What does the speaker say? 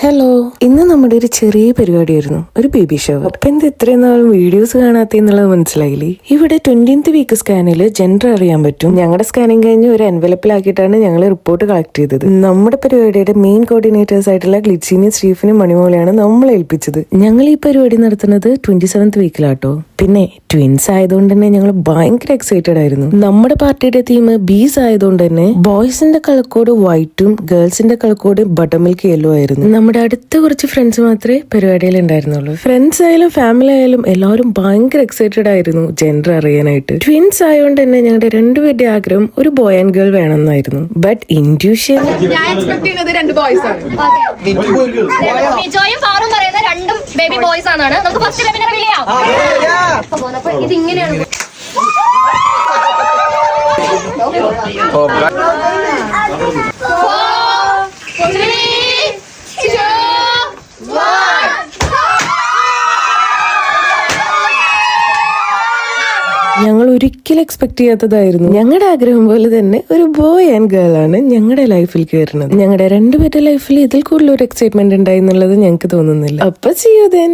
Hello, ഇന്ന് നമ്മുടെ ഒരു ചെറിയ പരിപാടിയായിരുന്നു, ഒരു ബേബി ഷവർ. അപ്പൊ എന്ത് ഇത്രയും നാളും വീഡിയോസ് കാണാത്ത എന്നുള്ളത് മനസ്സിലായില്ലേ? ഇവിടെ 20th വീക്ക് സ്കാനില് ജെൻഡർ അറിയാൻ പറ്റും. ഞങ്ങളുടെ സ്കാനിങ് കഴിഞ്ഞ് ഒരു എൻവലപ്പിലാക്കിയിട്ടാണ് ഞങ്ങൾ റിപ്പോർട്ട് കളക്ട് ചെയ്തത്. നമ്മുടെ പരിപാടിയുടെ മെയിൻ കോർഡിനേറ്റേഴ്സ് ആയിട്ടുള്ള ഗ്ലിറ്റ്സിനെയും സ്റ്റീഫനും മണിമോളെയാണ് നമ്മൾ ഏൽപ്പിച്ചത്. ഞങ്ങൾ ഈ പരിപാടി നടത്തുന്നത് 27th വീക്കിലാട്ടോ. പിന്നെ ട്വിൻസ് ആയതുകൊണ്ട് തന്നെ ഞങ്ങൾ ഭയങ്കര എക്സൈറ്റഡ് ആയിരുന്നു. നമ്മുടെ പാർട്ടിയുടെ തീം ബീസ് ആയതുകൊണ്ട് തന്നെ ബോയ്സിന്റെ കളർ കോഡ് വൈറ്റും ഗേൾസിന്റെ colour code butter milk yellow ആയിരുന്നു. നമ്മുടെ അടുത്ത കുറച്ച് ഫ്രണ്ട്സ് മാത്രമേ പരിപാടിയിൽ ഉണ്ടായിരുന്നുള്ളൂ. ഫ്രണ്ട്സ് ആയാലും ഫാമിലി ആയാലും എല്ലാവരും ഭയങ്കര എക്സൈറ്റഡ് ആയിരുന്നു ജെൻഡർ അറിയാനായിട്ട്. ട്വിൻസ് ആയതുകൊണ്ട് തന്നെ ഞങ്ങളുടെ രണ്ടുപേരുടെ ആഗ്രഹം ഒരു ബോയ് ആൻഡ് ഗേൾ വേണമെന്നായിരുന്നു. ബട്ട് ഇൻഡ്യൂഷൻ രണ്ടും ബേബി ബോയ്സ് ആണ്. നമുക്ക് ഫസ്റ്റ് ബേബിനെ റിവീൽ ചെയ്യാം. ഇതിങ്ങനെയാണ്. ഞങ്ങൾ ഒരിക്കലും എക്സ്പെക്ട് ചെയ്യാത്തതായിരുന്നു. ഞങ്ങളുടെ ആഗ്രഹം പോലെ തന്നെ ഒരു ബോയ് ആൻഡ് ഗേൾ ആണ് ഞങ്ങളുടെ ലൈഫിൽ കയറുന്നത്. ഞങ്ങളുടെ രണ്ടുപേരുടെ ലൈഫിൽ ഇതിൽ കൂടുതൽ ഒരു എക്സൈറ്റ്മെന്റ് ഉണ്ടായി എന്നുള്ളത് ഞങ്ങൾക്ക് തോന്നുന്നില്ല. അപ്പൊ see you then.